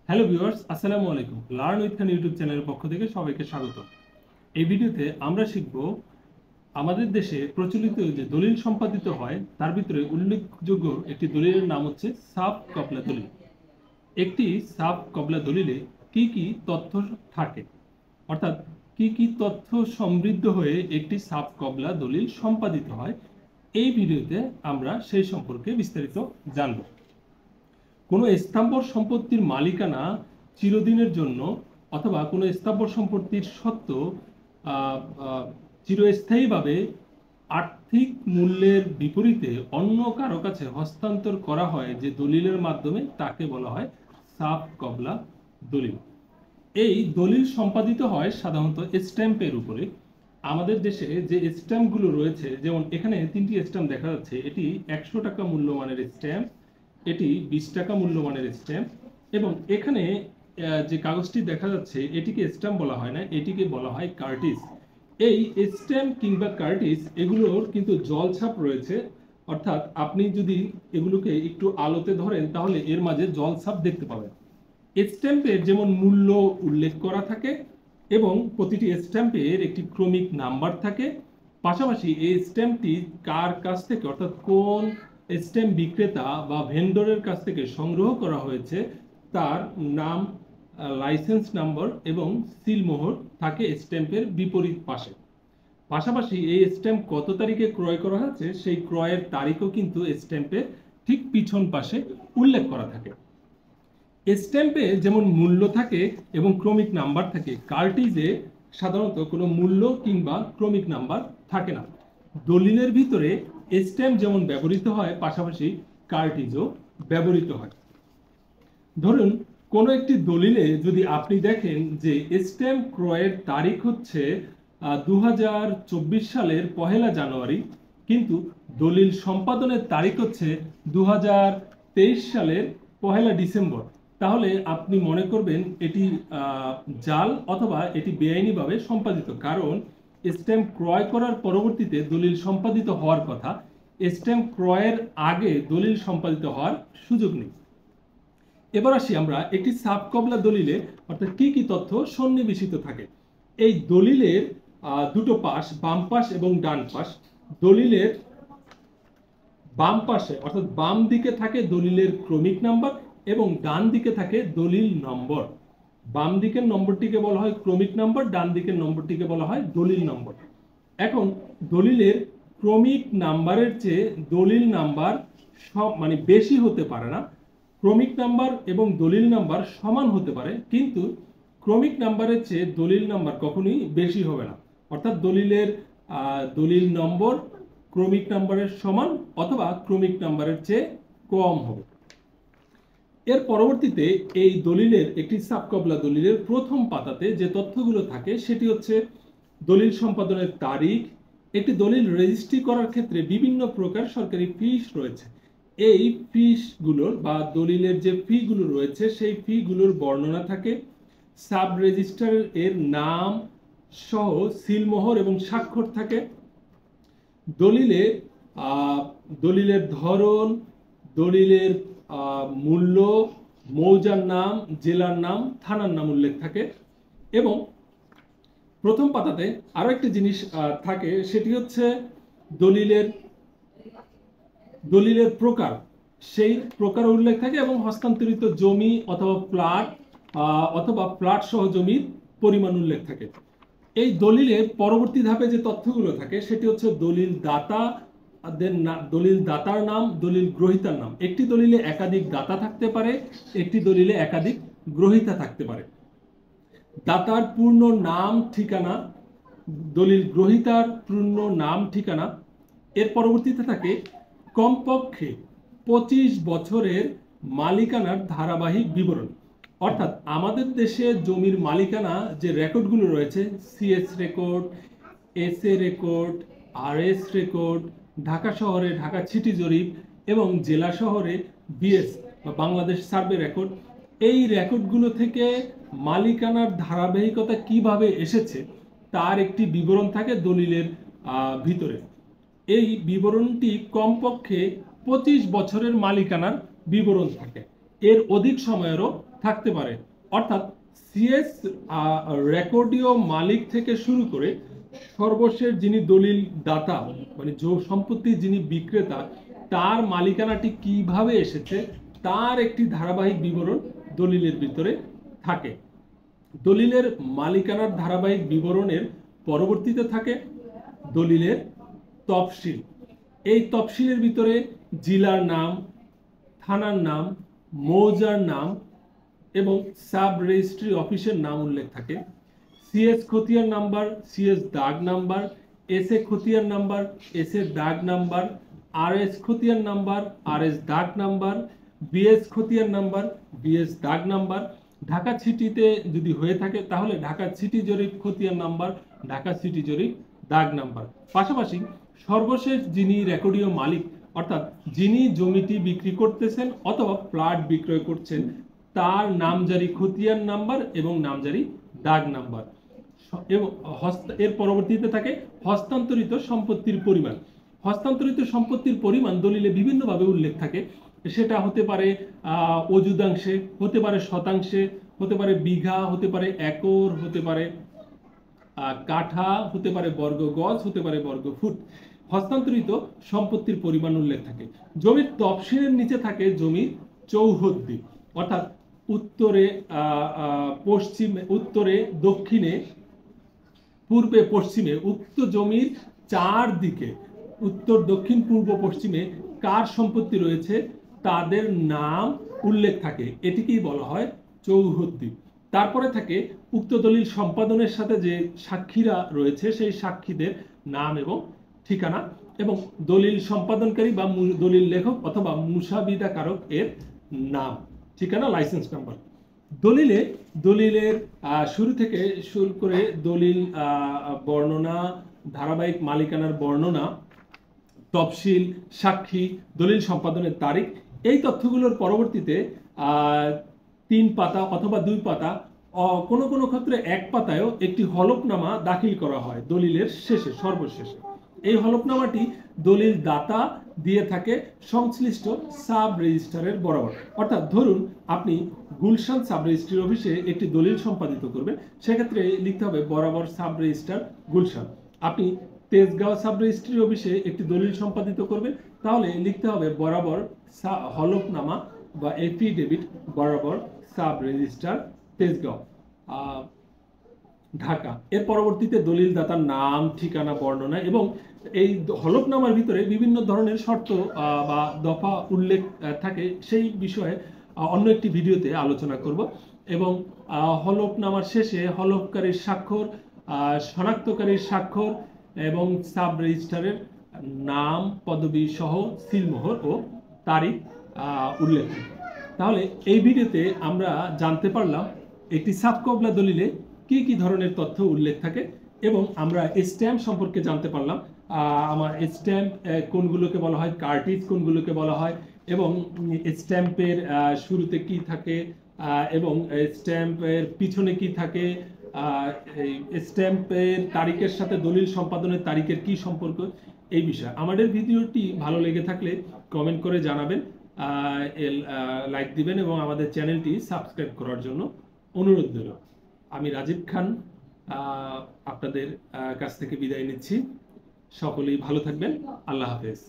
Hello viewers, আসসালামু আলাইকুম। Learn with Khan YouTube চ্যানেলের পক্ষ থেকে সবাইকে স্বাগত। এই ভিডিওতে আমরা শিখব আমাদের দেশে প্রচলিত যে দলিল সম্পাদিত হয় তার ভিতরে উল্লেখযোগ্য একটি দলিলের নাম হচ্ছে সাব কবলা দলিল। একটি সাব কবলা দলিলে কি কি তথ্য থাকে, অর্থাৎ কি কি তথ্য সমৃদ্ধ হয়ে একটি সাব কবলা দলিল সম্পাদিত হয়, এই ভিডিওতে আমরা সেই সম্পর্কে বিস্তারিত জানব। কোনো স্থাবর সম্পত্তির মালিকানা চিরদিনের জন্য অথবা কোনো স্থাবর সম্পত্তির সত্ত্ব চিরস্থায়ীভাবে আর্থিক মূল্যের বিপরীতে অন্য কারো কাছে হস্তান্তর করা হয় যে দলিলের মাধ্যমে, তাকে বলা হয় সাব কবলা দলিল। এই দলিল সম্পাদিত হয় সাধারণত স্ট্যাম্পের উপরে। আমাদের দেশে যে স্ট্যাম্পগুলো রয়েছে, যেমন এখানে তিনটি স্ট্যাম্প দেখা যাচ্ছে, এটি 100 টাকা মূল্যমানের স্ট্যাম্প, এটি 20 টাকা মূল্যমানের স্ট্যাম্প, এবং এখানে যে কাগজটি দেখা যাচ্ছে এটিকে স্ট্যাম্প বলা হয় না, এটিকে বলা হয় কার্টিজ। এই স্ট্যাম্প কিংবা কার্টিজ এগুলোর কিন্তু জলছাপ রয়েছে, অর্থাৎ আপনি যদি এগুলোকে একটু আলোতে ধরেন তাহলে এর মাঝে জলছাপ দেখতে পাবেন। স্ট্যাম্পের যেমন মূল্য উল্লেখ করা থাকে এবং প্রতিটি স্ট্যাম্পের একটি ক্রমিক নাম্বার থাকে, পাশাপাশি এই স্ট্যাম্পটি কার কাছ থেকে, অর্থাৎ কোন স্ট্যাম্প বিক্রেতা বা ভেন্ডরের কাছ থেকে সংগ্রহ করা হয়েছে তার নাম, লাইসেন্স নাম্বার এবং সিলমোহর থাকে স্ট্যাম্পের বিপরীত পাশে। পাশাপাশি এই স্ট্যাম্প কত তারিখে ক্রয় করা হয়েছে সেই ক্রয়ের তারিখও কিন্তু স্ট্যাম্পের ঠিক পিছন পাশে উল্লেখ করা থাকে। স্ট্যাম্পে যেমন মূল্য থাকে এবং ক্রমিক নাম্বার থাকে, কার্টিজে সাধারণত কোনো মূল্য কিংবা ক্রমিক নাম্বার থাকে না। দলিলের ভিতরে স্ট্যাম্প যেমন ব্যবহৃত হয়, পাশাপাশি কার্টিজও ব্যবহৃত হয়। ধরুন কোনো একটি দলিলে যদি আপনি দেখেন যে স্ট্যাম্প ক্রয়ের তারিখ হচ্ছে 2024 সালের 1 জানুয়ারি, কিন্তু দলিল সম্পাদনের তারিখ হচ্ছে 2023 সালের 1 ডিসেম্বর, তাহলে আপনি মনে করবেন এটি জাল অথবা এটি বেআইনিভাবে সম্পাদিত। কারণ স্ট্যাম্প ক্রয় করার পরবর্তীতে দলিল সম্পাদিত হওয়ার কথা, স্ট্যাম্প ক্রয়ের আগে দলিল সম্পাদিত হওয়ার সুযোগ নেই। এবার আসি আমরা একটি সাব কবলা দলিলে অর্থাৎ কি কি তথ্য সন্নিবেশিত থাকে। এই দলিলের দুটো পাশ, বাম পাশ এবং ডান পাশ। দলিলের বাম পাশে অর্থাৎ বাম দিকে থাকে দলিলের ক্রমিক নাম্বার এবং ডান দিকে থাকে দলিল নম্বর। বাম দিকের নম্বরটিকে বলা হয় ক্রমিক নাম্বার, ডান দিকের নম্বরটিকে বলা হয় দলিল নম্বর। এখন দলিলের ক্রমিক নাম্বারের চেয়ে দলিল নাম্বার বেশি হতে পারে না। ক্রমিক নাম্বার এবং দলিল নাম্বার সমান হতে পারে, কিন্তু ক্রমিক নাম্বারের চেয়ে দলিল নাম্বার কখনোই বেশি হবে না। অর্থাৎ দলিল নম্বর ক্রমিক নাম্বারের সমান অথবা ক্রমিক নাম্বারের চেয়ে কম হবে। এর পরবর্তীতে এই দলিলের একটি সাব কবলা দলিলের প্রথম পাতাতে যে তথ্যগুলো থাকে সেটি হচ্ছে দলিল সম্পাদনের তারিখ। একটি দলিল রেজিস্ট্রি করার ক্ষেত্রে বিভিন্ন প্রকার সরকারি ফিস রয়েছে। এই ফিসগুলোর বা দলিলের যে ফিগুলো রয়েছে সেই ফিগুলোর বর্ণনা থাকে। সাব রেজিস্ট্রার এর নাম সহ সিলমোহর এবং স্বাক্ষর থাকে। দলিলের ধরন, দলিলের মূল্য, মৌজার নাম, জেলার নাম, থানার নাম উল্লেখ থাকে। এবং প্রথম পাতাতে আরো একটি জিনিস থাকে, সেটি হচ্ছে দলিলের প্রকার, সেই প্রকার উল্লেখ থাকে এবং হস্তান্তরিত জমি অথবা প্লট সহ জমির পরিমাণ উল্লেখ থাকে। এই দলিলের পরবর্তী ধাপে যে তথ্যগুলো থাকে সেটি হচ্ছে দলিল দাতার নাম, দলিল গ্রহীতার নাম। একটি দলিলে একাধিক দাতা থাকতে পারে, একটি দলিলে একাধিক গ্রহীতা থাকতে পারে। দাতার পূর্ণ নাম, ঠিকানা, দলিল গ্রহীতার পূর্ণ নাম, ঠিকানা। এর পরবর্তীতে থাকে কমপক্ষে 25 বছরের মালিকানার ধারাবাহিক বিবরণ। অর্থাৎ আমাদের দেশে জমির মালিকানা যে রেকর্ডগুলো রয়েছে, CS record, SA record, RS record, Dhaka শহরে ঢাকা সিটি জরিপ এবং জেলা শহরে বিএস বা বাংলাদেশ সার্ভে রেকর্ড, এই রেকর্ডগুলো থেকে মালিকানার ধারাবাহিকতা কিভাবে এসেছে তার একটি বিবরণ থাকে দলিলের ভিতরে। এই বিবরণটি কমপক্ষে 25 বছরের মালিকানার বিবরণ থাকে। এর অধিক সময়েরও থাকতে পারে। অর্থাৎ সিএস রেকর্ডীয় মালিক থেকে শুরু করে সর্বশেষ যিনি দলিল দাতা মানে সম্পত্তির যিনি বিক্রেতা তার মালিকানাটি কিভাবে এসেছে তার একটি ধারাবাহিক বিবরণ দলিলের ভিতরে থাকে। দলিলের মালিকানার ধারাবাহিক বিবরণের পরবর্তীতে থাকে দলিলের তফসিল। এই তফসিলের ভিতরে জেলার নাম, থানার নাম, মৌজার নাম এবং সাব রেজিস্ট্রি অফিসের নাম উল্লেখ থাকে। সিএস খতিয়ান নাম্বার, সিএস দাগ নাম্বার, এস এ খতিয়ান নাম্বার, এস এ দাগ নাম্বার, আর এস খতিয়ান নাম্বার, আর এস দাগ নাম্বার, বিএস খতিয়ান নাম্বার, বিএস দাগ নাম্বার। ঢাকা সিটিতে যদি হয়ে থাকে তাহলে ঢাকা সিটি জরিপ খতিয়ান নাম্বার, ঢাকা সিটি জরিপ দাগ নাম্বার। পাশাপাশি সর্বশেষ যিনি রেকর্ডীয় মালিক অর্থাৎ যিনি জমিটি বিক্রি করতেছেন অথবা প্লট বিক্রয় করছেন তার নামজারি খতিয়ান নাম্বার এবং নামজারি দাগ নাম্বার। এবং এর পরবর্তীতে থাকে হস্তান্তরিত সম্পত্তির পরিমাণ। হস্তান্তরিত সম্পত্তির পরিমাণ দলিলে বিভিন্নভাবে উল্লেখ থাকে। সেটা হতে পারে অযুদাংশে, হতে পারে শতাংশে, হতে পারে বিঘা, হতে পারে একর, হতে পারে কাঠা, হতে পারে বর্গ গজ, হতে পারে বর্গ ফুট। হস্তান্তরিত সম্পত্তির পরিমাণ উল্লেখ থাকে। জমির তফসিলের নিচে থাকে জমির চৌহদ্দি অর্থাৎ উত্তরে পশ্চিমে, উত্তরে দক্ষিণে, পূর্বে পশ্চিমে উক্ত জমির চারদিকে উত্তর দক্ষিণ পূর্ব পশ্চিমে কার সম্পত্তি রয়েছে তাদের নাম উল্লেখ থাকে। এটিকেই বলা হয় চৌহদ্দি। তারপরে থাকে উক্ত দলিল সম্পাদনের সাথে যে সাক্ষীরা রয়েছে সেই সাক্ষীদের নাম এবং ঠিকানা এবং দলিল সম্পাদনকারী বা দলিল লেখক অথবা মুসাবিদাকারক এর নাম, ঠিকানা, লাইসেন্স নাম্বার। দলিলের শুরু থেকে শুরু করে দলিল বর্ণনা, ধারাবাহিক মালিকানার বর্ণনা, তফসিল, সাক্ষী, দলিল সম্পাদনের তারিখ, এই তথ্যগুলোর পরবর্তীতে 3 পাতা অথবা 2 পাতা, কোনো কোনো ক্ষেত্রে 1 পাতায়ও একটি হলফনামা দাখিল করা হয় দলিলের শেষে, সর্বশেষে। এই হলফনামাটি দলিল দাতা দিয়ে থাকে সংশ্লিষ্ট সাব রেজিস্ট্রারের বরাবর। অর্থাৎ ধরুন আপনি গুলশান সাব রেজিস্ট্রি অফিসে একটি দলিল সম্পাদিত করবেন, সেক্ষেত্রে লিখতে হবে বরাবর সাব রেজিস্ট্রার গুলশান। আপনি তেজগাঁও সাব রেজিস্ট্রি অফিসে একটি দলিল সম্পাদিত করবেন, তাহলে লিখতে হবে বরাবর হলফনামা বা এফিডেভিট বরাবর সাব রেজিস্ট্রার তেজগাঁও ঢাকা। এর পরবর্তীতে দলিল দাতার নাম, ঠিকানা, বর্ণনা এবং এই হলফনামার ভিতরে বিভিন্ন ধরনের শর্ত বা দফা উল্লেখ থাকে, সেই বিষয়ে অন্য একটি ভিডিওতে আলোচনা করব। এবং হলফনামার শেষে হলফকারীর স্বাক্ষর, শনাক্তকারীর স্বাক্ষর এবং সাব রেজিস্ট্রারের নাম, পদবি সহ সিলমোহর ও তারিখ উল্লেখ। তাহলে এই ভিডিওতে আমরা জানতে পারলাম একটি সাব কবলা দলিলে কি কি ধরনের তথ্য উল্লেখ থাকে এবং আমরা স্ট্যাম্প সম্পর্কে জানতে পারলাম। আমার স্ট্যাম্প কোনগুলোকে বলা হয়, কার্টিজ কোনগুলোকে বলা হয় এবং স্ট্যাম্পের শুরুতে কি থাকে এবং স্ট্যাম্পের পিছনে কি থাকে, স্ট্যাম্পের তারিখের সাথে দলিল সম্পাদনের তারিখের কি সম্পর্ক, এই বিষয়। আমাদের ভিডিওটি ভালো লেগে থাকলে কমেন্ট করে জানাবেন, লাইক দিবেন এবং আমাদের চ্যানেলটি সাবস্ক্রাইব করার জন্য অনুরোধ রইল। আমি রাজীব খান আপনাদের কাছ থেকে বিদায় নিচ্ছি। সকলেই ভালো থাকবেন। আল্লাহ হাফেজ।